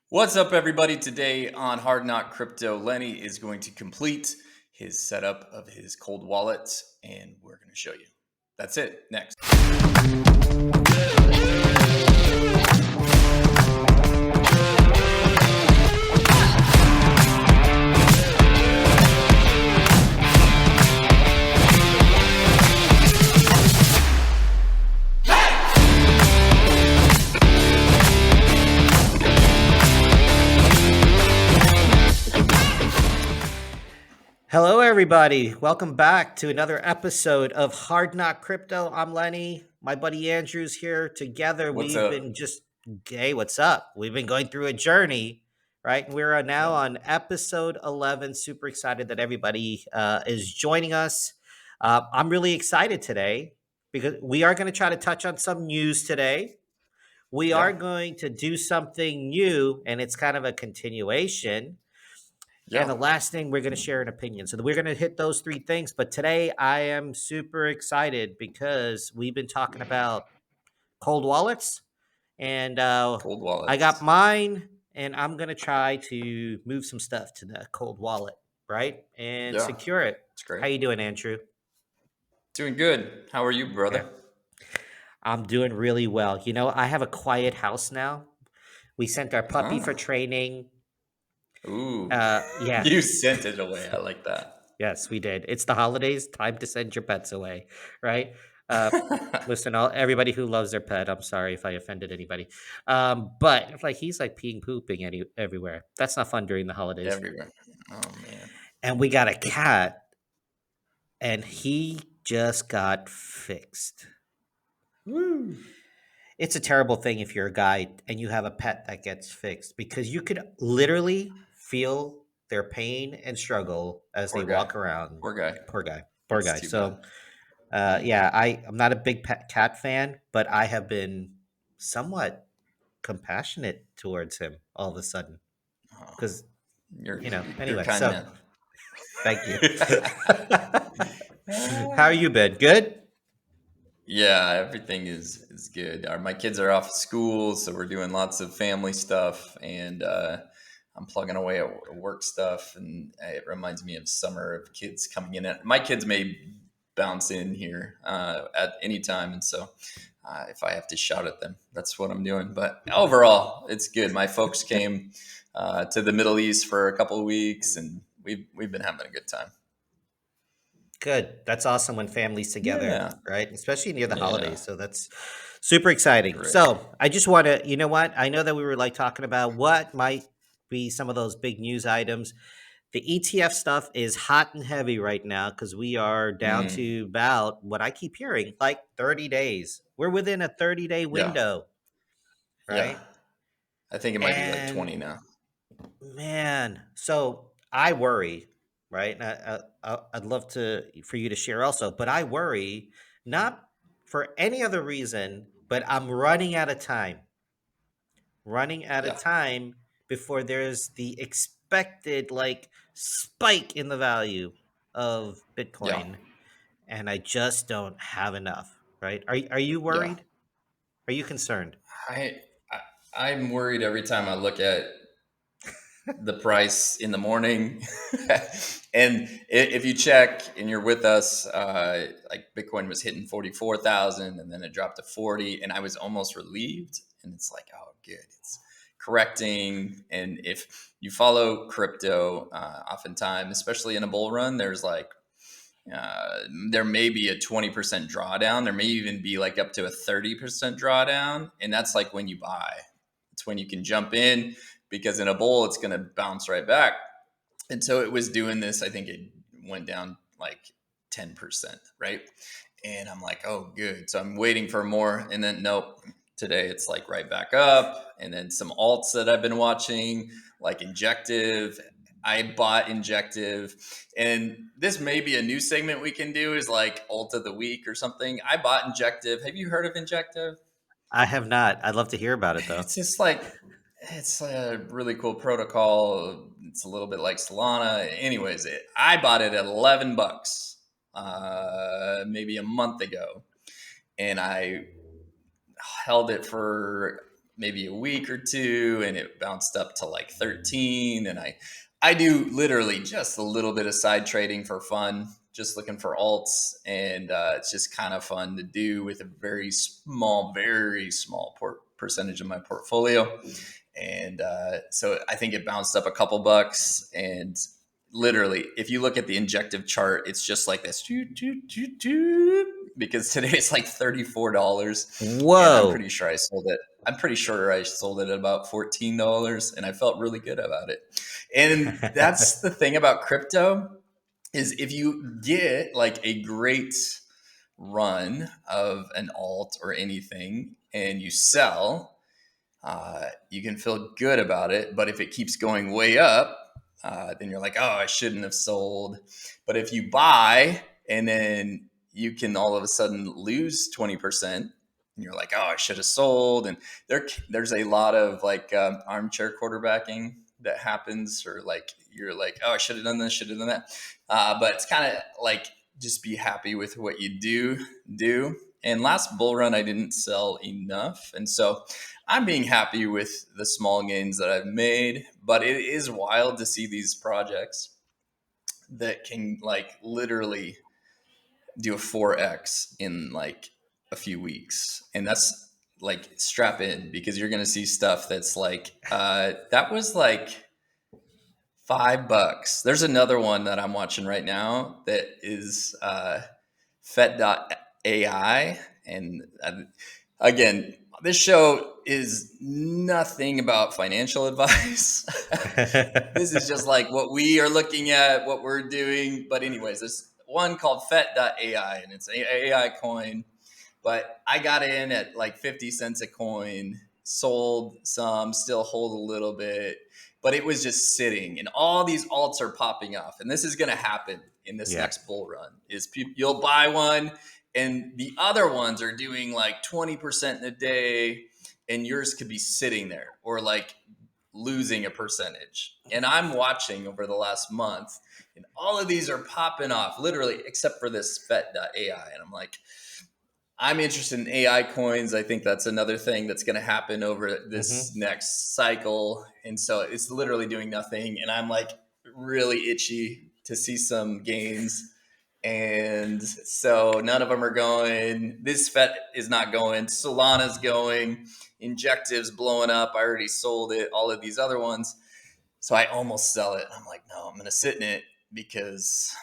What's up, everybody? Today on Hard Knock Crypto, Lenny is going to complete his setup of his cold wallet, and we're going to show you. That's it. Next. Hello, everybody. Welcome back to another episode of Hard Knock Crypto. I'm Lenny. My buddy Andrew's here. Together, What's we've up? been hey, what's up? We've been going through a journey, right? We're now Yeah. on episode 11. Super excited that everybody is joining us. I'm really excited today because we are going to try to touch on some news today. We are Yeah. going to do something new, and it's kind of a continuation. And Yeah. the last thing, we're going to share an opinion. So we're going to hit those three things. But today I am super excited because we've been talking about cold wallets. And Cold I got wallets. mine, and I'm going to try to move some stuff to the cold wallet, right? And Yeah. secure it. It's How great. you doing, Andrew? Doing good. How are you, Okay. brother? I'm doing really well. I have a quiet house now. We sent our puppy for Ah. training. Ooh. Yeah. You sent it away. I like that. Yes, we did. It's the holidays. Time to send your pets away, right? Uh, Listen, everybody who loves their pet. I'm sorry if I offended anybody, but like he's like peeing, pooping everywhere. That's not fun during the holidays. Everywhere. Oh, man. And we got a cat, and he just got fixed. Woo. It's a terrible thing if you're a guy and you have a pet that gets fixed because you could literally feel their pain and struggle as they Poor guy. walk around. Poor guy. Poor guy. Poor That's guy. too bad. So yeah, I'm not a big cat fan, but I have been somewhat compassionate towards him all of a sudden Oh, because you're a anyway. kind So man. thank you. How you been? Good. Yeah, everything is good. My kids are off school, so we're doing lots of family stuff, and I'm plugging away at work stuff, and it reminds me of summer of kids coming in. My kids may bounce in here at any time, and so if I have to shout at them, that's what I'm doing. But overall, it's good. My folks came to the Middle East for a couple of weeks, and we've been having a good time. Good. That's awesome when families together, Yeah, right? Especially near the yeah, holidays. So that's super exciting. great. So I just want to, you know what? I know that we were like talking about what might be some of those big news items. The ETF stuff is hot and heavy right now because we are down Mm, to about what I keep hearing, like 30 days. We're within a 30-day yeah, window, yeah. right? I think it might be like And 20 now. man, so I worry, right? And I'd love for you to share also, but I worry not for any other reason, but I'm running out of Yeah. time before there's the expected like spike in the value of Yeah. Bitcoin, and I just don't have enough, right? Are you Yeah. worried? Are you concerned? I, I I'm worried every time I look at the price in the morning. And if you check and you're with us, like Bitcoin was hitting 44,000 and then it dropped to 40, and I was almost relieved. And it's like, oh, good. It's correcting. And if you follow crypto, oftentimes, especially in a bull run, there's like, there may be a 20% drawdown. There may even be like up to a 30% drawdown. And that's like when you buy. It's when you can jump in, because in a bull, it's going to bounce right back. And so it was doing this. I think it went down like 10%, right? And I'm like, oh, good. So I'm waiting for more. And then, nope, today it's like right back up. And then some alts that I've been watching, like Injective. I bought Injective. And this may be a new segment we can do, is like alt of the week or something. I bought Injective. Have you heard of Injective? I have not. I'd love to hear about it though. It's just like, it's a really cool protocol. It's a little bit like Solana. Anyways, I bought it at $11, maybe a month ago, and I held it for maybe a week or two, and it bounced up to like 13. And I do literally just a little bit of side trading for fun, just looking for alts, and it's just kind of fun to do with a very small percentage of my portfolio. And so I think it bounced up a couple bucks. And literally, if you look at the Injective chart, it's just like this, because today it's like $34, and I'm Whoa. pretty sure I sold it. I'm pretty sure I sold it at about $14, and I felt really good about it. And that's the thing about crypto, is if you get like a great run of an alt or anything and you sell, you can feel good about it. But if it keeps going way up, then you're like, oh, I shouldn't have sold. But if you buy and then you can all of a sudden lose 20%, and you're like, oh, I should have sold. And there's a lot of like armchair quarterbacking that happens, or like you're like, oh, I should have done this, should have done that. But it's kind of like, just be happy with what you do. And last bull run, I didn't sell enough, and so I'm being happy with the small gains that I've made. But it is wild to see these projects that can like literally do a 4x in like a few weeks. And that's like, strap in, because you're going to see stuff that's like, that was like $5. There's another one that I'm watching right now that is Fetch.ai. And again, this show is nothing about financial advice. This is just like what we are looking at, what we're doing. But anyways, there's one called Fetch.ai, and it's an AI coin. But I got in at like 50 cents a coin, sold some, still hold a little bit, but it was just sitting, and all these alts are popping off. And this is going to happen in this Yeah. next bull run, is you'll buy one and the other ones are doing like 20% in a day, and yours could be sitting there or like losing a percentage. And I'm watching over the last month, and all of these are popping off, literally, except for this Fet.ai. And I'm like, I'm interested in AI coins. I think that's another thing that's going to happen over this Hmm. next cycle. And so it's literally doing nothing. And I'm like really itchy to see some gains. And so none of them are going. This FET is not going. Solana's going. Injective's blowing up. I already sold it. All of these other ones. So I almost sell it. I'm like, no, I'm going to sit in it, because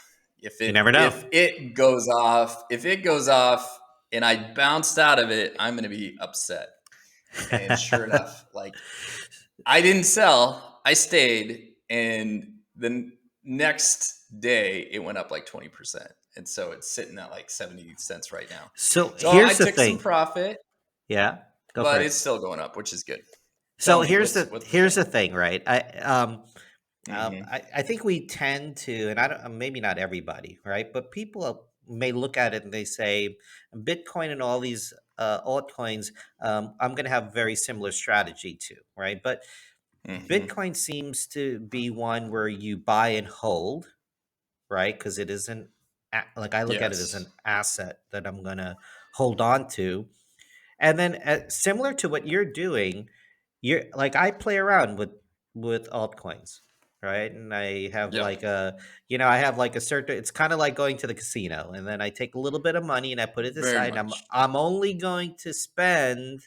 You never know. if it goes off and I bounced out of it, I'm going to be upset. And sure enough, like, I didn't sell, I stayed, and the next day it went up like 20%. And so it's sitting at like 70 cents right now. So So I here's the took some thing. profit, Yeah, go for but it. it's still going up, which is good. Tell So me, here's what's the the thing? thing, right? Mm-hmm. I think we tend to, and I don't, maybe not everybody, right? But people may look at it and they say, Bitcoin and all these altcoins, I'm going to have very similar strategy to, right? But Mm-hmm. Bitcoin seems to be one where you buy and hold, right? Because it isn't like I look at it as Yes. an asset that I'm going to hold on to. And then similar to what you're doing, you're like I play around with altcoins, right? And I have Yep. like a, I have like a certain. It's kind of like going to the casino, and then I take a little bit of money and I put it Very aside. And much. I'm only going to spend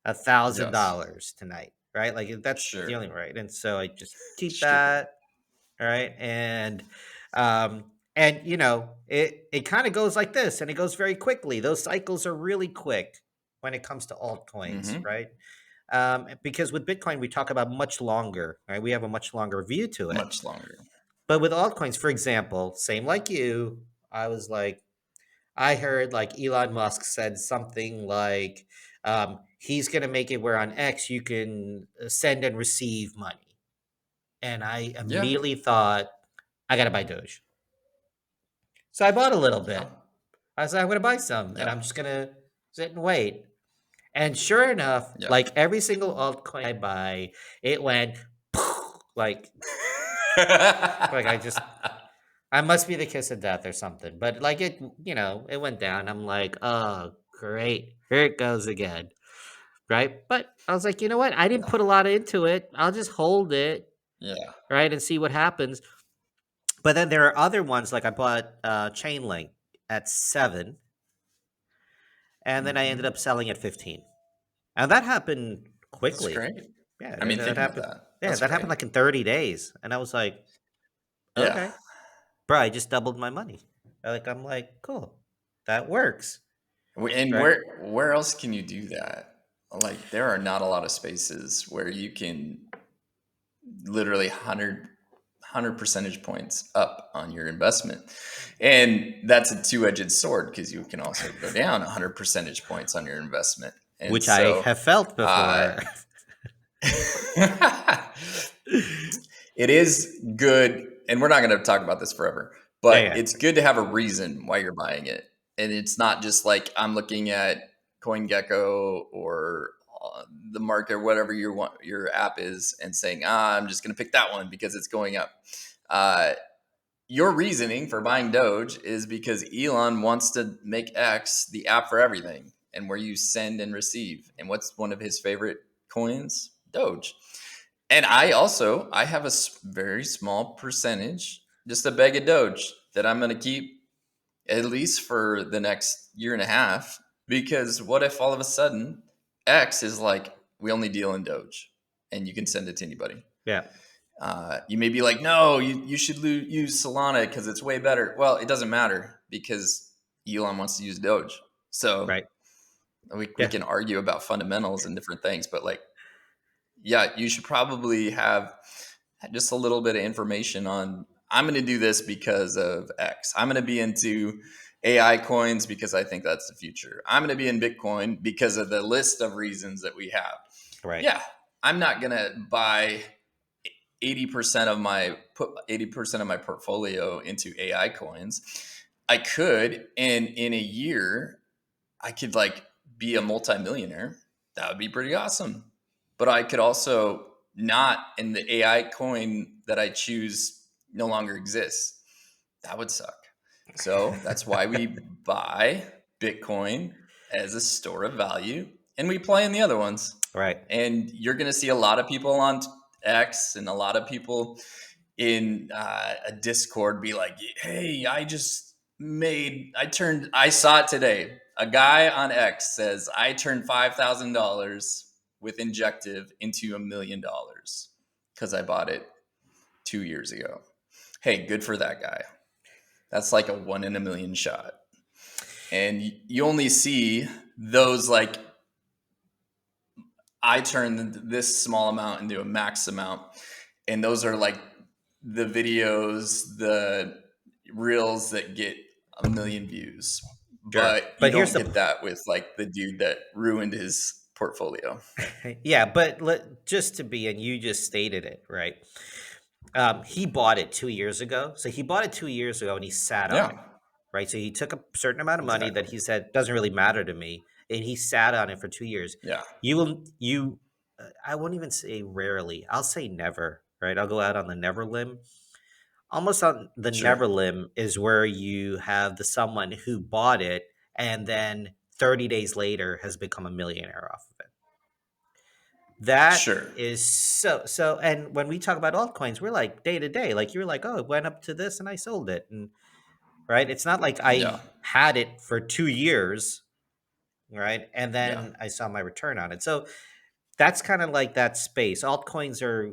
a thousand Yes. dollars tonight, right? Like that's the Sure. only right. And so I just keep Sure. that, right? Um and it kind of goes like this, and it goes very quickly. Those cycles are really quick when it comes to altcoins, Mm-hmm. right? Because with Bitcoin, we talk about much longer, right? We have a much longer view to it. Much longer. But with altcoins, for example, same like you, I was like, I heard like Elon Musk said something like, he's going to make it where on X you can send and receive money. And I Yeah. immediately thought, I got to buy Doge. So I bought a little Yeah. bit. I was like, I'm going to buy some, and Yeah. I'm just going to sit and wait. And sure enough, Yeah. like every single altcoin I buy, it went like I just, I must be the kiss of death or something. But like it went down. I'm like, oh great, here it goes again. right? But I was like, you know what? I didn't Yeah. put a lot into it. I'll just hold it, Yeah. right, and see what happens. But then there are other ones like I bought Chain Link at 7, and then I ended Hmm. up selling at 15. And that happened That's quickly. great. Yeah, I mean, that think about happened. that. Yeah, That's that happened great. like in 30 days. And I was like, Yeah. okay, bro, I just doubled my money. Like, I'm like, cool, that works, And right? where else can you do that? Like, there are not a lot of spaces where you can literally 100 percentage points up on your investment. And that's a two-edged sword because you can also go down 100 percentage points on your investment. And Which I so have felt uh, before. it is good, and we're not going to talk about this forever, Yeah, but yeah, it's good to have a reason why you're buying it. And it's not just like I'm looking at CoinGecko or the market or whatever your app is and saying, I'm just going to pick that one because it's going up. Uh, your reasoning for buying Doge is because Elon wants to make X the app for everything and where you send and receive. And what's one of his favorite coins? Doge. And I have a very small percentage, just a bag of Doge that I'm going to keep at least for the next year and a half. Because what if all of a sudden X is like, we only deal in Doge and you can send it to anybody? yeah, You may be like, no, you should use Solana because it's way better. Well, it doesn't matter because Elon wants to use Doge. So right. we Yeah, can argue about fundamentals and different things, but like, yeah, you should probably have just a little bit of information on I'm going to do this because of X. I'm going to be into AI coins because I think that's the future. I'm going to be in Bitcoin because of the list of reasons that we have. right, Yeah, I'm not going to buy 80% of my put 80% of my portfolio into AI coins. I could, and in a year I could like be a multimillionaire. That would be pretty awesome. But I could also not, and the AI coin that I choose no longer exists. That would suck. So that's why we buy Bitcoin as a store of value and we play in the other ones. right. And you're going to see a lot of people on X and a lot of people in a Discord be like, hey, I saw it today. A guy on X says, I turned $5,000 with Injective into $1 million because I bought it 2 years ago. Hey, good for that guy. That's like a 1 in a million shot. And you only see those like, I turned this small amount into a max amount. And those are like the videos, the reels that get 1 million views. Sure. But you But here's don't the get that with like the dude that ruined his portfolio. yeah, but just to be, and you just stated it, right? He bought it 2 years ago. So he bought it 2 years ago and he sat on it, Yeah, right? So he took a certain amount of money that exactly. he said doesn't really matter to me, and he sat on it for 2 years. Yeah, I won't even say rarely. I'll say never, right? I'll go out on the never limb. Almost on the sure, never limb is where you have the someone who bought it and then 30 days later has become a millionaire off of it. That sure. is so. And when we talk about altcoins, we're like day to day. Like you're like, oh, it went up to this and I sold it, and right. It's not like Yeah, I had it for 2 years, right, and yeah, then I saw my return on it. So that's kind of like that space. Altcoins are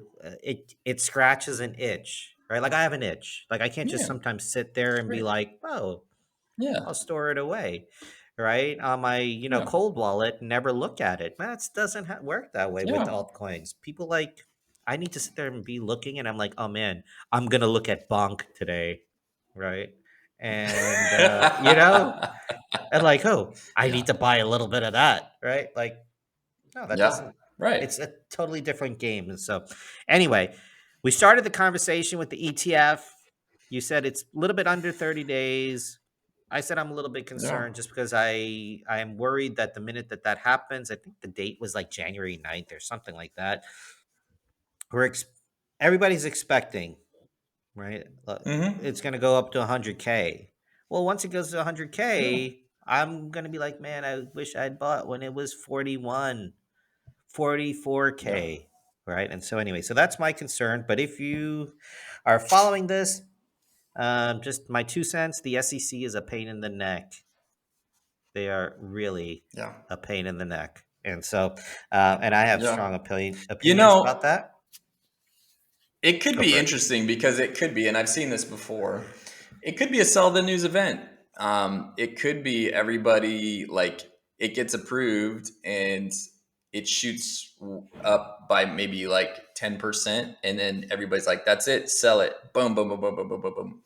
it scratches an itch, right? Like I have an itch. Like I can't just yeah. sometimes sit there It's and be great. like, oh, Yeah, I'll store it away, right? On my, yeah, cold wallet, never look at it. That doesn't work that way with yeah, altcoins. People like, I need to sit there and be looking, and I'm like, oh man, I'm gonna look at Bonk today, right? And and like, oh, I yeah, need to buy a little bit of that, right? Like, no, that yeah. doesn't. Right. It's a totally different game. And so, anyway, we started the conversation with the ETF. You said it's a little bit under 30 days. I said I'm a little bit Yeah. concerned just because I am worried that the minute that that happens, I think the date was like January 9th or something like that. We're ex- Everybody's expecting, right? It's Mm-hmm. going to go up to 100K. Well, once it goes to Yeah. 100K, I'm going to be like, man, I wish I'd bought when it was 41, Yeah. 44K, right? And so anyway, so that's my concern. But if you are following this, just my 2 cents, the SEC is a pain in the neck. They are really Yeah. a pain in the neck. And so, and I have Yeah. strong You opinions about know, that. it could Go be for it. interesting because it could be, and I've seen this before. It could be a sell the news event. It could be everybody like it gets approved and it shoots up by maybe like 10%, and then everybody's like, "That's it, sell it." Boom, boom, boom, boom, boom, boom, boom, boom.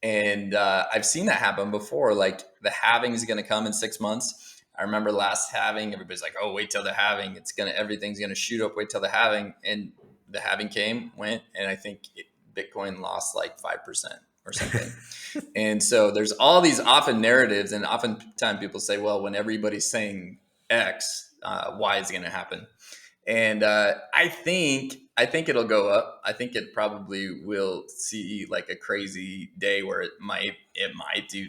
And I've seen that happen before. Like the halving is going to come in 6 months. I remember last halving, everybody's like, "Oh, wait till the halving. Everything's gonna shoot up. Wait till the halving." And the halving came, went, and I think Bitcoin lost like 5% or something. And so there's all these often narratives, and oftentimes people say, "Well, when everybody's saying X, Y is going to happen." And I think it'll go up. I think it probably will see like a crazy day where it might do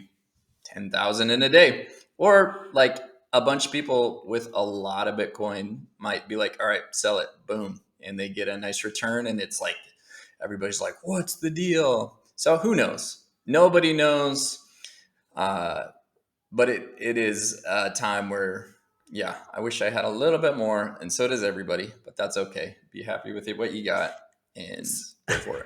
10,000 in a day, or like a bunch of people with a lot of Bitcoin might be like, "All right, sell it, boom," and they get a nice return, and it's like everybody's like, "What's the deal?" So who knows? Nobody knows. Uh, but it is a time where, yeah, I wish I had a little bit more, and so does everybody, but that's okay. Be happy with it, what you got, and go for it.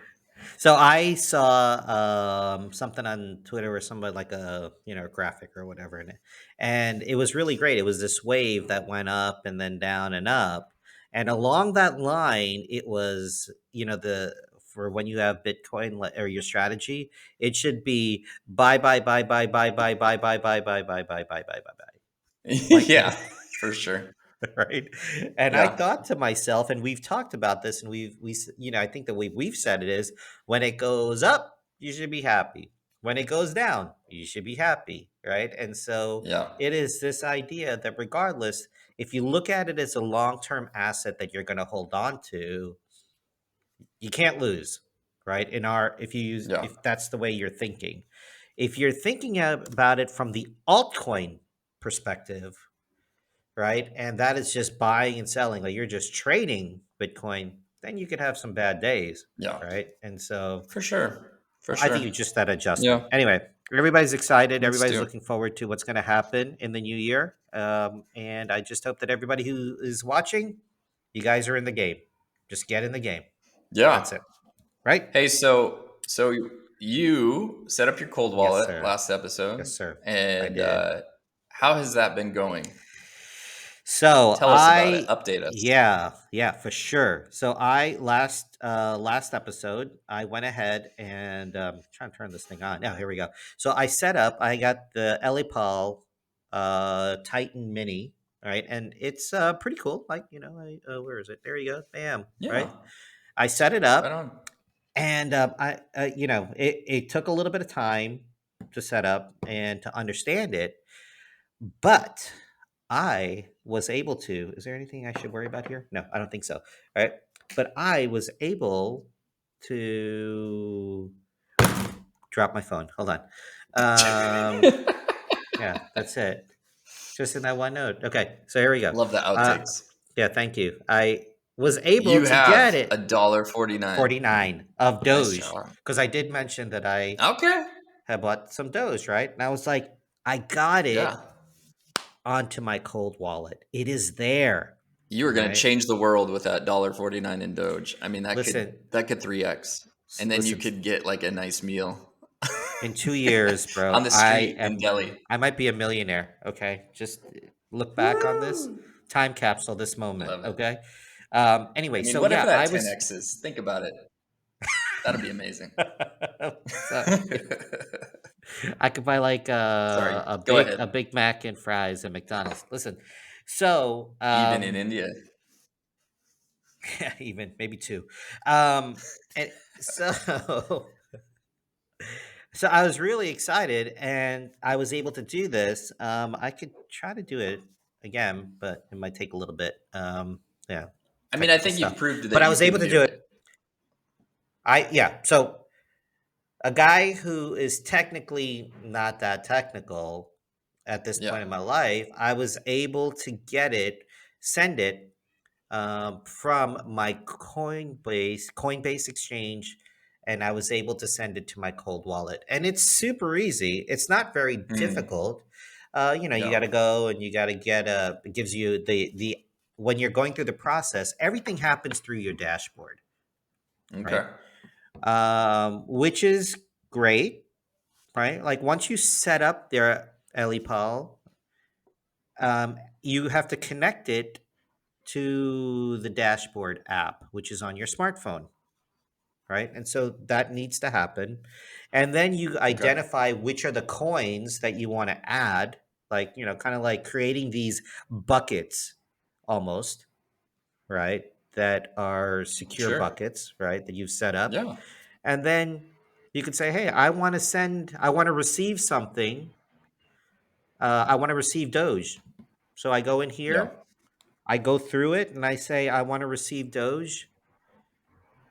So I saw something on Twitter or somebody like a graphic or whatever in it, and it was really great. It was this wave that went up and then down and up, and along that line, it was the for when you have Bitcoin or your strategy, it should be buy buy buy buy buy buy buy buy buy buy buy buy buy buy buy buy like Yeah, for sure. right? And I Yeah, thought to myself, and we've talked about this, and I think the way we've said it is, when it goes up, you should be happy. When it goes down, you should be happy, right? And so yeah, it is this idea that regardless, if you look at it as a long-term asset that you're going to hold on to, you can't lose, right? yeah, If that's the way you're thinking. If you're thinking about it from the altcoin perspective, right? And that is just buying and selling, like you're just trading Bitcoin, then you could have some bad days, yeah, right? And so for sure, for I think sure. it's just that adjustment. Yeah, Anyway, everybody's excited. let's Everybody's do it. looking forward to what's going to happen in the new year. And I just hope that everybody who is watching, you guys are in the game. Just get in the game. Yeah. That's it, right? Hey, so you set up your cold Yes, wallet sir. last episode, Yes, sir. I and did. how has that been going? So Tell us about it. Update us. yeah, for sure. So I last episode I went ahead and trying to turn this thing on. Now here we go. So I set up. I got the LA Paul Titan Mini, right, and it's pretty cool. Like where is it? There you go. Bam. Right. Yeah, I set it right up, on. and I it took a little bit of time to set up and to understand it, but I was able to. Is there anything I should worry about here? No, I don't think so. All right. But I was able to drop my phone. Hold on. Yeah, that's it. Just in that one note. Okay. So here we go. Love the Uh, outtakes. yeah, thank you. I was able You to get have a it dollar 49. 49 of Nice Doge job. because I did mention that I Okay. had bought some Doge, right? And I was like, I got Yeah. it onto my cold wallet. It is there. You were going to Right. change the world with that dollar 49 in Doge. I mean, Listen, that could 3x. And then you listen. could get like a nice meal In 2 years, on bro, the street in Delhi. I might be a millionaire. Okay, just look back on this Woo! time capsule, this moment. Love it. Okay. I Anyway, mean, so what if yeah, that I was. 10x's? Think about it. That'd be amazing. So I could buy like Sorry. Go ahead. a Big Mac and fries at McDonald's. Listen, so Even in India. even maybe two, and so so I was really excited, and I was able to do this. I could try to do it again, but it might take a little bit. Yeah, I mean, I technical think you've stuff. proved But that I you was able can to do do it. it. So a guy who is technically not that technical at this Yeah. point in my life, I was able to get it, send it. from my Coinbase exchange, and I was able to send it to my cold wallet. And it's super easy. It's not very Mm, difficult. You got yeah. to go and you got to get a. It gives you the when you're going through the process, everything happens through your dashboard, right? Okay. Which is great, right? Like once you set up their LEPOL, you have to connect it to the dashboard app, which is on your smartphone, right? And so that needs to happen. And then you Okay. identify which are the coins that you want to add, like, kind of like creating these buckets almost, right? That are secure Sure. buckets, right? That you've set up. Yeah. And then you could say, hey, I want to receive something. I want to receive Doge. So I go in Yeah. here, I go through it, and I say, I want to receive Doge,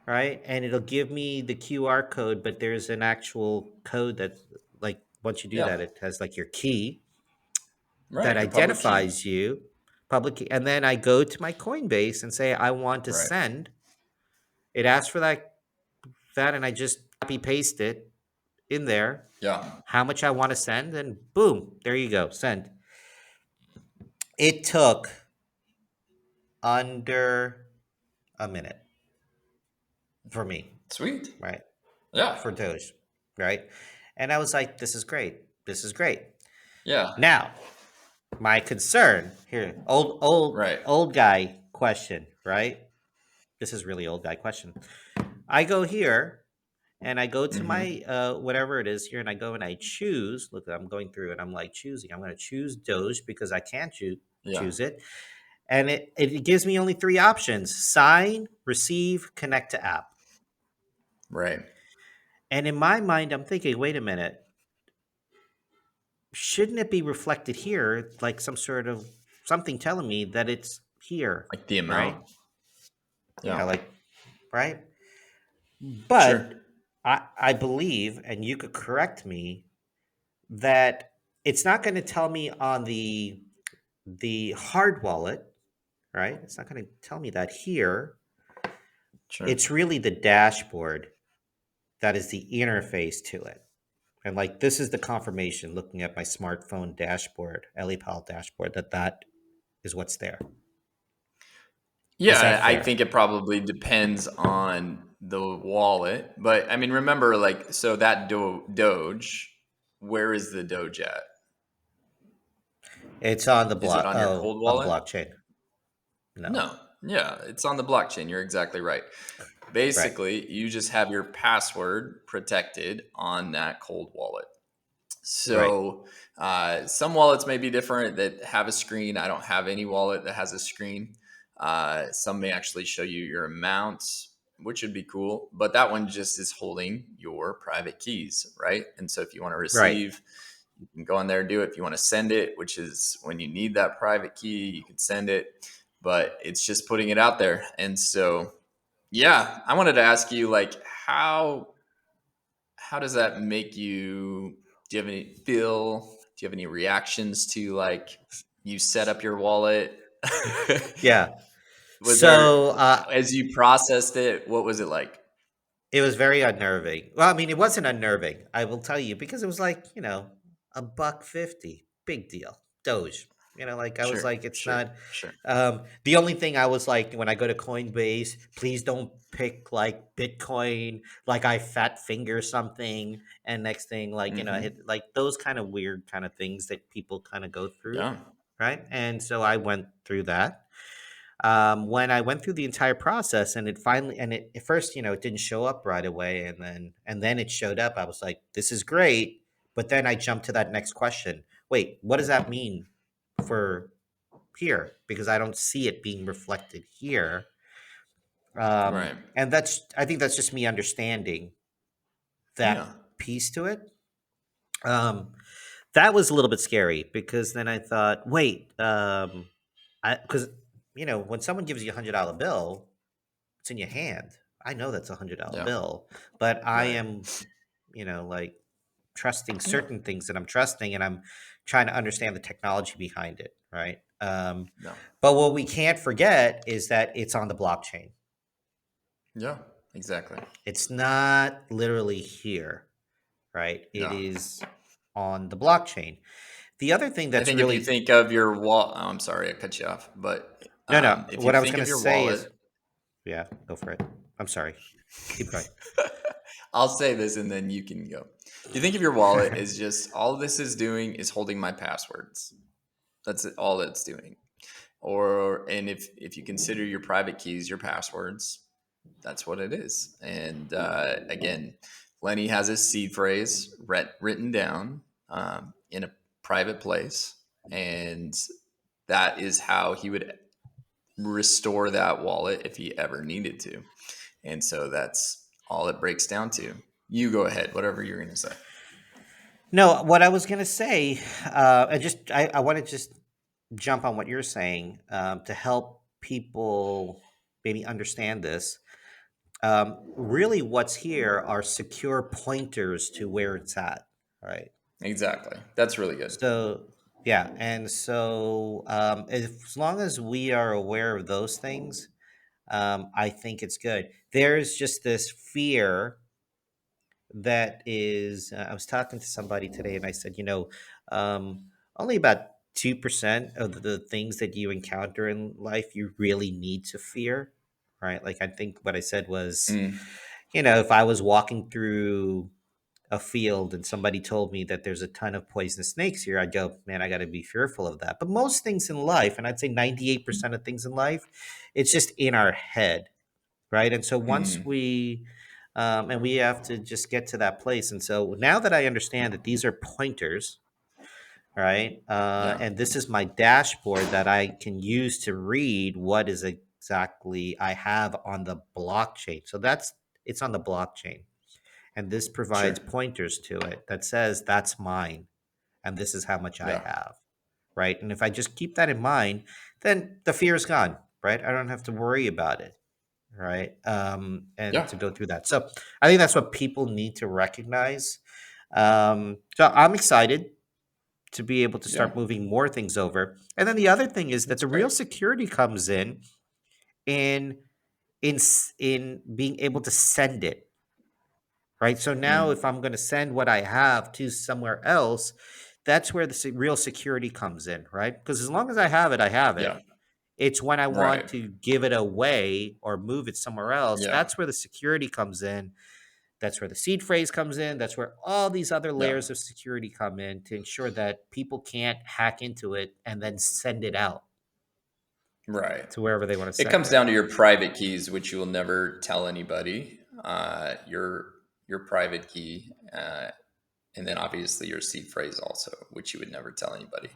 right? And it'll give me the QR code, but there's an actual code that, like, once you do Yeah. that, it has like your key that Right. Your public key. identifies you, public key. And then I go to my Coinbase and say, I want to Right. send. It asks for that, and I just copy paste it in there, Yeah. how much I want to send, and boom, there you go, send. It took under a minute for me, Sweet. right? Yeah. For Doge, right? And I was like, this is great. This is great. Yeah. Now, my concern here, Right. old guy question, right? This is really old guy question. I go here and I go to Mm-hmm. my whatever it is here, and I go and I choose. Look, I'm going through and I'm like choosing. I'm going to choose Doge because I can't Yeah. choose it, and it gives me only three options: sign, receive, connect to app. Right. And in my mind, I'm thinking, wait a minute, shouldn't it be reflected here, like some sort of something telling me that it's here, Like the right? amount. Yeah, Yeah. like right. Sure. But I believe, and you could correct me, that it's not going to tell me on the hard wallet, right? It's not going to tell me that here. Sure. It's really the dashboard that is the interface to it. And like this is the confirmation looking at my smartphone dashboard, LEPAL dashboard, that is what's there. Is that Yeah, I fair? think it probably depends on the wallet, but I mean, remember, like, so that Doge, where is the Doge at? It's on the Is it block. on your Oh, cold on the wallet? blockchain. No. No. Yeah, it's on the blockchain. You're exactly right. Right. Basically, you just have your password protected on that cold wallet. Right. So some wallets may be different that have a screen. I don't have any wallet that has a screen. Some may actually show you your amounts, which would be cool. But that one just is holding your private keys, right? And so if you want to Right. receive, you can go in there and do it. If you want to send it, which is when you need that private key, you can send it. But it's just putting it out there. And so, yeah, I wanted to ask you, like, how does that make you? Do you have any feel? Do you have any reactions to, like, you set up your wallet? Yeah. Was there, So as you processed it, what was it like? it was very unnerving. Well, I mean, it wasn't unnerving, I will tell you, because it was like, a buck 50. Big deal. Doge. Like I was Sure, like, it's sure, not sure. the only thing I was like when I go to Coinbase, please don't pick like Bitcoin, like I fat finger something, and next thing, like, I hit Hmm. like those kind of weird kind of things that people kind of go through, Yeah, right? And so I went through that. When I went through the entire process, and it finally, and it at first, it didn't show up right away, and then it showed up. I was like, this is great. But then I jumped to that next question. Wait, what does that mean for here? Because I don't see it being reflected here. right. And I think that's just me understanding Yeah, that piece to it. Um, that was a little bit scary because then I thought, wait, because when someone gives you $100 bill, it's in your hand. I know that's $100 yeah, bill, but I right. am, like trusting Yeah, certain things that I'm trusting, and I'm trying to understand the technology behind it, right? Um, No. but what we can't forget is that it's on the blockchain. Yeah. Exactly. It's not literally here, right? It No. is on the blockchain. The other thing I that's think if you really think of your wallet, oh, I'm sorry, I cut you off, but no, no. if you What I was think going of to your say wallet, is, yeah, go for it. I'm sorry. Keep going. I'll say this and then you can go. If you think of your wallet as just all this is doing is holding my passwords. That's all it's doing. Or and if you consider your private keys your passwords, that's what it is. And again, Lenny has his seed phrase written down in a private place, and that is how he would restore that wallet if he ever needed to. And so that's all it breaks down to. You go ahead, whatever you're going to say. No, what I was going to say, I want to just jump on what you're saying to help people maybe understand this. Really, what's here are secure pointers to where it's at, right? Exactly. That's really good. So, yeah, and so as long as we are aware of those things, I think it's good. There's just this fear that is. I was talking to somebody today, and I said, only about 2% of the things that you encounter in life you really need to fear, right? Like I think what I said was, Mm, if I was walking through a field and somebody told me that there's a ton of poisonous snakes here, I'd go, man, I got to be fearful of that. But most things in life, and I'd say 98% of things in life, it's just in our head, right? And so once mm, and we have to just get to that place. And so now that I understand that these are pointers, right? yeah. And this is my dashboard that I can use to read what is exactly I have on the blockchain. So it's on the blockchain. And this provides Sure. pointers to it that says that's mine and this is how much I Yeah. have, right? And if I just keep that in mind, then the fear is gone, right? I don't have to worry about it, right? And Yeah. to go through that. So I think that's what people need to recognize. So I'm excited to be able to Yeah. start moving more things over. And then the other thing is that That's the real great. security comes in in being able to send it, right? So now Mm, if I'm going to send what I have to somewhere else, that's where the real security comes in, right? Because as long as I have it, I have yeah. it. It's when I want Right. to give it away or move it somewhere else, Yeah. that's where the security comes in. That's where the seed phrase comes in. That's where all these other Yeah. layers of security come in to ensure that people can't hack into it and then send it out Right. to wherever they want to It send comes it. down to your private keys, which you will never tell anybody. Your private key, and then obviously your seed phrase also, which you would never tell anybody.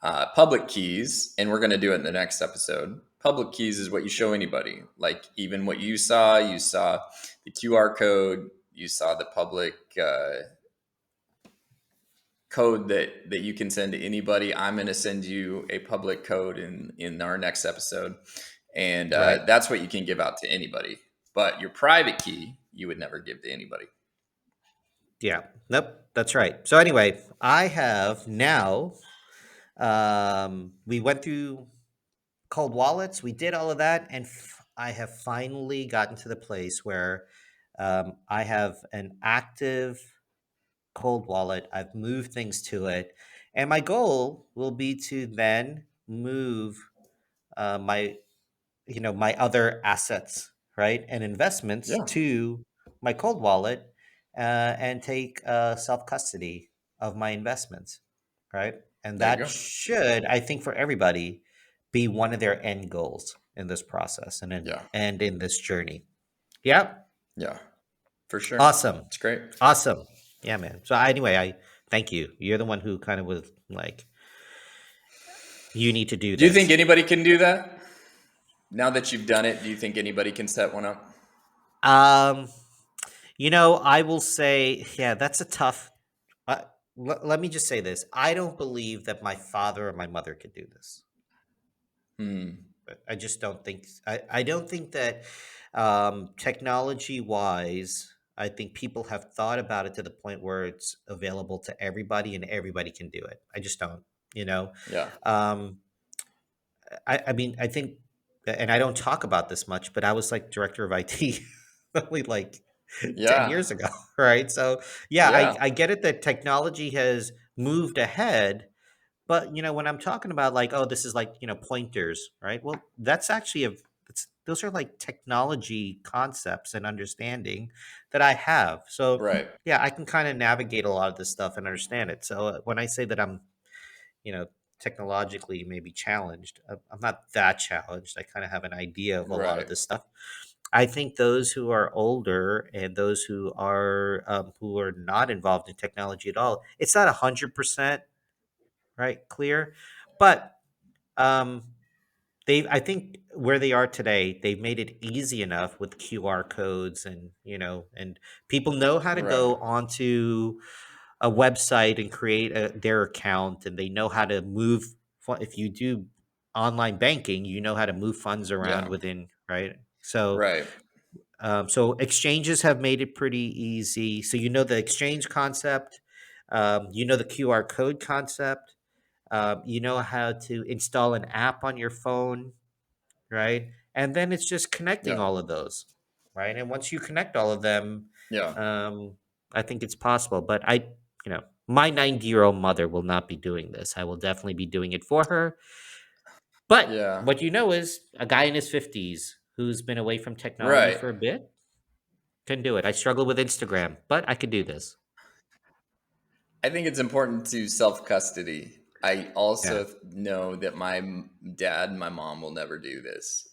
Public keys, and we're going to do it in the next episode. Public keys is what you show anybody. Like even what you saw the QR code, you saw the public code that you can send to anybody. I'm going to send you a public code in our next episode, and Right. that's what you can give out to anybody. But your private key, you would never give to anybody. Yeah. Nope. That's right. So anyway, I have now we went through cold wallets. We did all of that, and I have finally gotten to the place where I have an active cold wallet. I've moved things to it, and my goal will be to then move my my other assets, right, and investments Yeah, to my cold wallet and take self custody of my investments, right? And there you that go. should, I think, for everybody, be one of their end goals in this process Yeah, and in this journey. Yeah, yeah, for sure. awesome, It's great. awesome. Yeah, man. So anyway, I thank you. You're the one who kind of was like, you need to do Do you think this. anybody can do that? Now that you've done it, do you think anybody can set one up? Um, I will say, yeah, that's a tough. Let me just say this: I don't believe that my father or my mother could do this. Hmm. I just don't think. I don't think that technology wise, I think people have thought about it to the point where it's available to everybody and everybody can do it. I just don't. You know, Yeah. um, I mean, I think, and I don't talk about this much, but I was like director of IT only like 10 Yeah. years ago, right? So, yeah, Yeah. I get it that technology has moved ahead, but when I'm talking about like, oh, this is like, pointers, right? Well, that's actually those are like technology concepts and understanding that I have. So, Right. yeah, I can kind of navigate a lot of this stuff and understand it. So, when I say that I'm, you know, technologically maybe challenged, I'm not that challenged. I kind of have an idea of a lot of Right. this stuff. I think those who are older and those who are not involved in technology at all, it's not 100% right clear, but um, I think where they are today, they've made it easy enough with QR codes, and people know how to Right. go onto a website and create their account, and they know how to move. If you do online banking, you know how to move funds around Yeah. within, right? So, Right. so exchanges have made it pretty easy. So the exchange concept, the QR code concept, you know how to install an app on your phone, right? And then it's just connecting Yeah. all of those, right? And once you connect all of them, Yeah. um, I think it's possible. But my 90-year-old mother will not be doing this. I will definitely be doing it for her. But Yeah. what is a guy in his 50s who's been away from technology Right. for a bit can do it. I struggle with Instagram, but I could do this. I think it's important to self custody. I Yeah, also know that my dad and my mom will never do this,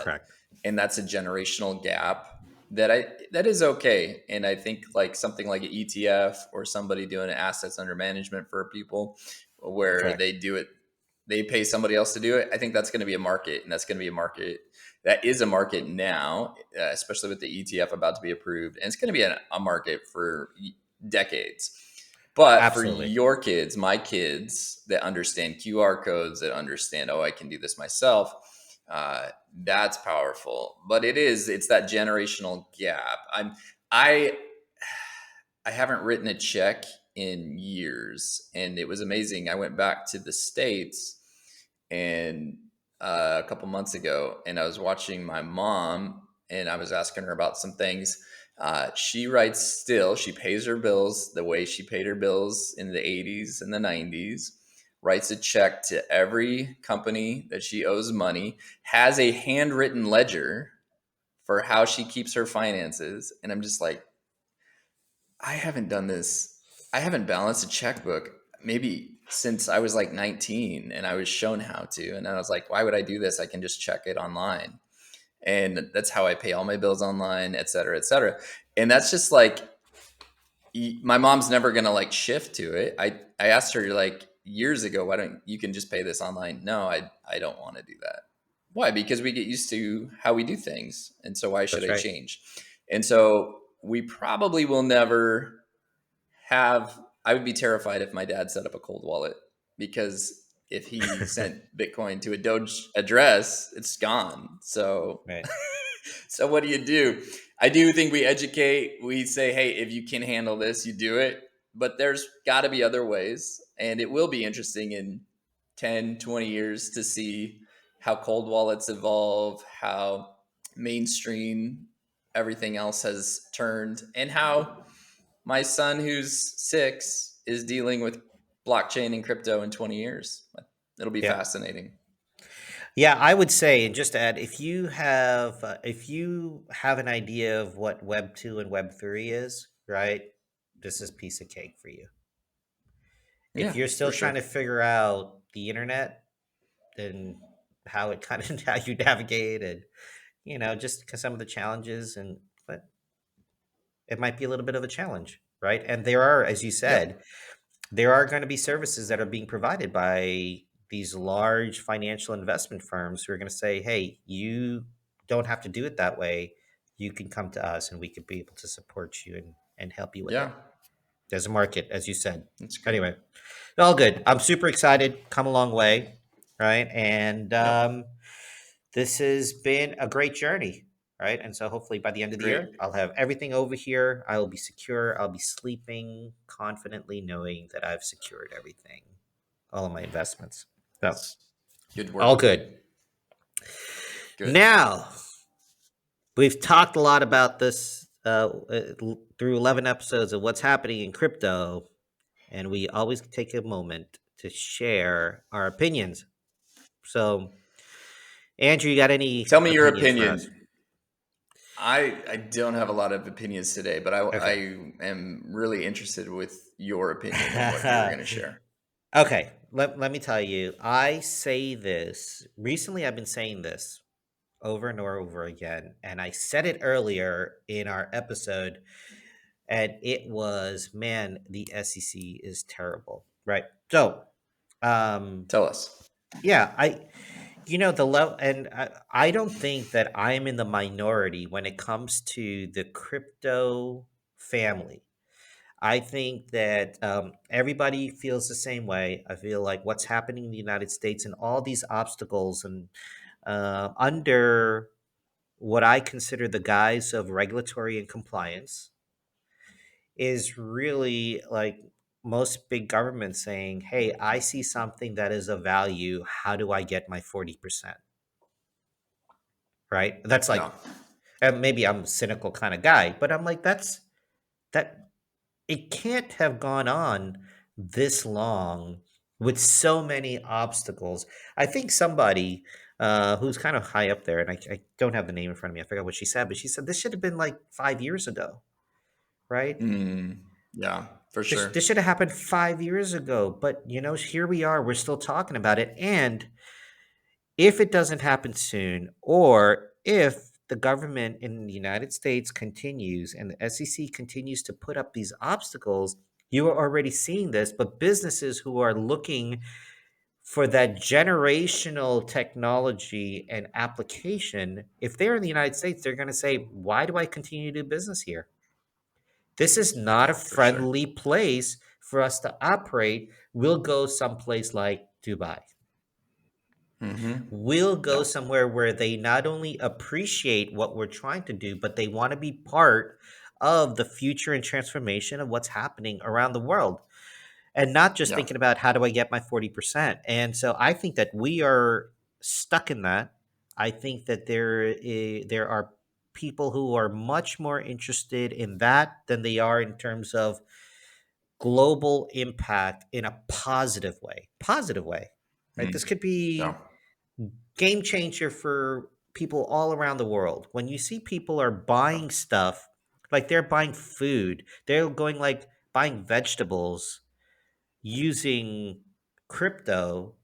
correct. and that's a generational gap that is okay. And I think like something like an ETF or somebody doing assets under management for people, where Correct. they do it, they pay somebody else to do it. I think that's going to be a market, and that's going to be a market that is a market now, especially with the ETF about to be approved, and it's going to be a market for decades. But for Absolutely. your kids, my kids that understand QR codes, that understand, oh, I can do this myself, that's powerful. But it's that generational gap. I I haven't written a check in years, and it was amazing. I went back to the States and a couple months ago, and I was watching my mom, and I was asking her about some things. She writes still. She pays her bills the way she paid her bills in the '80s and the '90s. Writes a check to every company that she owes money. Has a handwritten ledger for how she keeps her finances, and I'm just like, I haven't done this. I haven't balanced a checkbook maybe since I was like 19, and I was shown how to. And I was like, why would I do this? I can just check it online. And that's how I pay all my bills online, et cetera, et cetera. And that's just like, my mom's never going to like shift to it. I asked her like years ago, why don't you can just pay this online? No, I don't want to do that. Why? Because we get used to how we do things. And so why should That's I right. change? And so we probably will never have. I would be terrified if my dad set up a cold wallet, because if he sent Bitcoin to a Doge address, it's gone. So Right. so what do you do? I do think we educate. We say, hey, if you can handle this, you do it. But there's got to be other ways. And it will be interesting in 10, 20 years to see how cold wallets evolve, how mainstream everything else has turned, and how my son, who's 6, is dealing with blockchain and crypto in 20 years. It'll be Yeah. fascinating. Yeah, I would say, and just to add, if you have an idea of what Web 2 and Web 3 is, right? This is piece of cake for you. If Yeah, you're still for trying sure. to figure out the internet and how it kind of how you navigate and just 'cause some of the challenges, but it might be a little bit of a challenge, right? And there are, as you said, Yep. there are going to be services that are being provided by these large financial investment firms who are going to say, hey, you don't have to do it that way. You can come to us and we could be able to support you and help you with Yeah, it. There's a market, as you said. that's good. Anyway, all good. I'm super excited. Come a long way, right? And Yep. this has been a great journey, right? And so hopefully by the end of the year, Great. I'll have everything over here. I will be secure. I'll be sleeping confidently, knowing that I've secured everything, all of my investments. So Good all work. good. Good. Now, we've talked a lot about this through 11 episodes of what's happening in crypto, and we always take a moment to share our opinions. So, Andrew, you got any Tell me your opinions for us? opinion. I don't have a lot of opinions today, but I Okay. am really interested with your opinion and what you're going to share. Okay. Let me tell you, I say this recently, I've been saying this over and over again, and I said it earlier in our episode, and it was, man, the SEC is terrible, right? So, um, Tell us. yeah, the level, and I don't think that I'm in the minority when it comes to the crypto family. I think that everybody feels the same way. I feel like what's happening in the United States and all these obstacles and under what I consider the guise of regulatory and compliance is really like most big governments saying, hey, I see something that is of value. How do I get my 40%? Right? That's like, Yeah. and maybe I'm a cynical kind of guy, but I'm like, that it can't have gone on this long with so many obstacles. I think somebody who's kind of high up there, and I don't have the name in front of me, I forgot what she said, but she said this should have been like 5 years ago, right? Yeah, for This sure. this should have happened 5 years ago, but here we are. We're still talking about it, and if it doesn't happen soon, or if the government in the United States continues and the SEC continues to put up these obstacles, you are already seeing this. But businesses who are looking for that generational technology and application, if they're in the United States, they're going to say, why do I continue to do business here? This is not a For sure. friendly place for us to operate. We'll go someplace like Dubai. We'll go Yeah. somewhere where they not only appreciate what we're trying to do, but they want to be part of the future and transformation of what's happening around the world and not just Yeah. thinking about how do I get my 40%. And so I think that we are stuck in that. I think that there are people who are much more interested in that than they are in terms of global impact in a positive way. Positive way. Right? This Mm. could Yeah. be game changer for people all around the world. When you see people are Yeah. buying stuff, like they're buying food, they're going like buying vegetables using crypto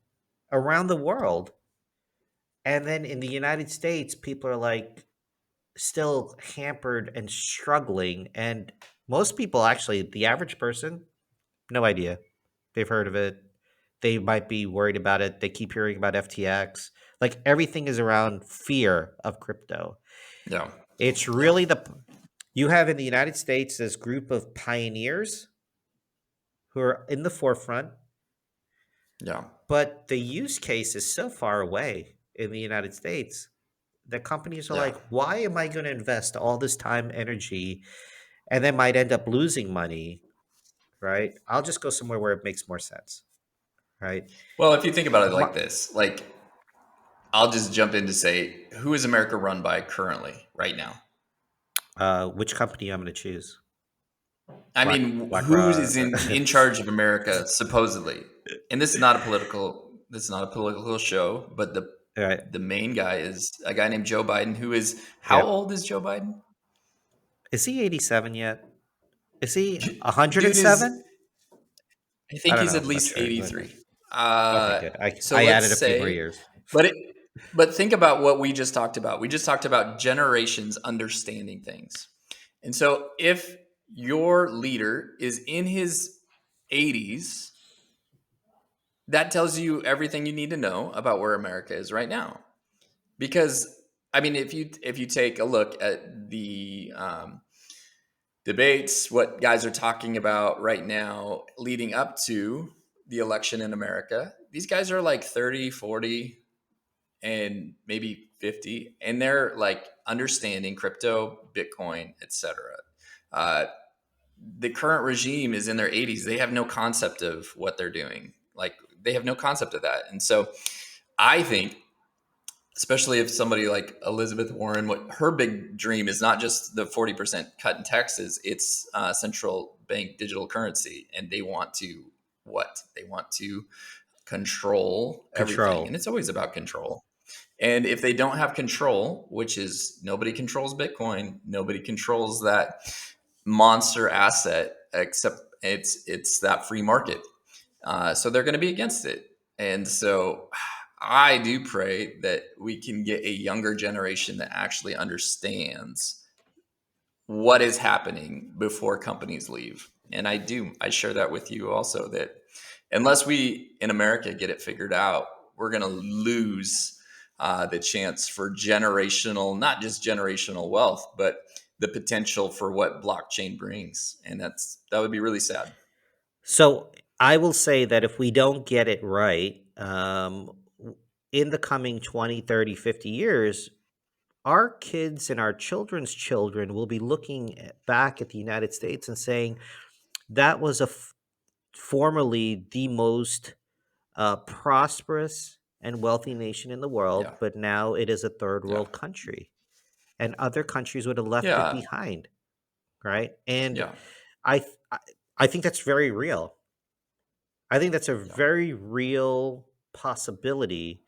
around the world. And then in the United States, people are like still hampered and struggling. And most people, actually, the average person, no idea. They've heard of it. They might be worried about it. They keep hearing about FTX. Like everything is around fear of crypto. Yeah. It's Yeah. really you have in the United States this group of pioneers who are in the forefront, Yeah. but the use case is so far away in the United States that companies are Yeah. like, why am I going to invest all this time, energy, and then might end up losing money, right? I'll just go somewhere where it makes more sense, right? Well, if you think about it My, like this, like I'll just jump in to say, who is America run by currently, right now? which company I'm going to choose? I mean, who BlackRock. is in charge of America supposedly? And this is not a political. This is not a political show, but All right. the main guy is a guy named Joe Biden, who is how Yep. old is Joe Biden? Is he 87 yet? Is he Dude is 107? I I think don't he's know. at I'm not least sure. Okay. 83. Okay, good. I So I let's added a few more say, years. but but think about what we just talked about. We just talked about generations understanding things. And so if your leader is in his 80s, that tells you everything you need to know about where America is right now. Because I mean, if you take a look at the debates, what guys are talking about right now leading up to the election in America, these guys are like 30, 40, and maybe 50, and they're like understanding crypto, Bitcoin, etc. Uh, the current regime is in their 80s. They have no concept of what they're doing. Like they have no concept of that. And so I think especially if somebody like Elizabeth Warren, what her big dream is not just the 40% cut in taxes, it's central bank digital currency. And they want to what? They want to control everything. And Control. it's always about control. And if they don't have control, which is nobody controls Bitcoin, nobody controls that monster asset except it's that free market. So they're going to be against it. And so I do pray that we can get a younger generation that actually understands what is happening before companies leave. And I share that with you also, that unless we in America get it figured out, we're going to lose the chance for generational, not just generational wealth, but the potential for what blockchain brings. And that would be really sad. So I will say that if we don't get it right, in the coming 20, 30, 50 years, our kids and our children's children will be looking back at the United States and saying that was formerly the most prosperous and wealthy nation in the world, Yeah. but now it is a third Yeah. world country, and other countries would have left it Yeah. behind, right? And Yeah. I, th- I, I think that's very real. I think that's a Yeah. very real possibility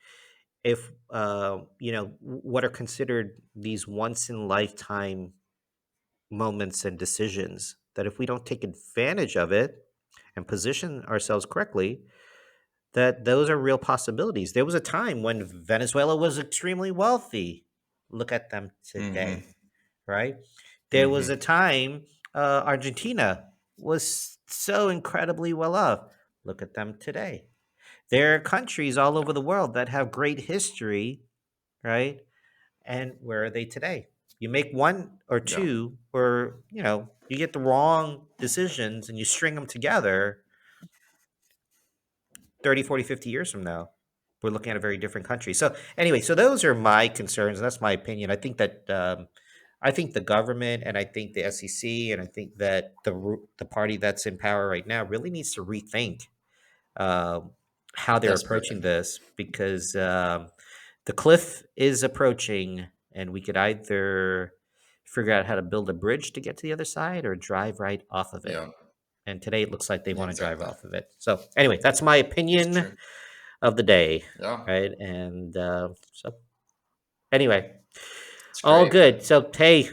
if what are considered these once in lifetime moments and decisions, that if we don't take advantage of it and position ourselves correctly, that those are real possibilities. There was a time when Venezuela was extremely wealthy. Look at them Mm-hmm. today, right? There was Mm-hmm. a time Argentina was so incredibly well off. Look at them today. There are countries all over Yeah. the world that have great history, right? And where are they today? You make one or Yeah. two, or you get the wrong decisions and you string them together, 30, 40, 50 years from now, we're looking at a very different country. So anyway, so those are my concerns. And that's my opinion. I think that I think the government, and I think the SEC, and I think that the party that's in power right now really needs to rethink um, how they're approaching Desperately. this, because the cliff is approaching, and we could either figure out how to build a bridge to get to the other side or drive right off of it. Yeah. And today it looks like they Yeah, want to drive exactly. off of it. So anyway, that's my It's opinion true. of the day, Yeah. right? And so anyway, It's all great. good. So hey,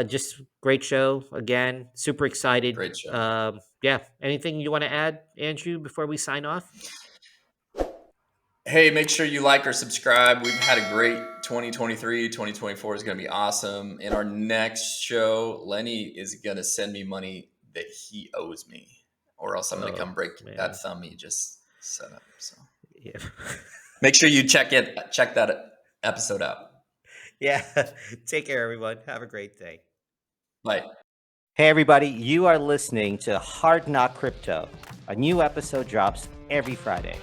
just great show again. Super excited. Great show. Yeah. Anything you want to add, Andrew, before we sign off? Hey, make sure you like or subscribe. We've had a great 2023. 2024 is going to be awesome. In our next show, Lenny is going to send me money that he owes me, or else I'm going to Oh come break that man. thumb he just set up. So Yeah. make sure you check that episode out. Yeah. Take care, everyone. Have a great day. Bye. Hey, everybody. You are listening to Hard Knock Crypto. A new episode drops every Friday.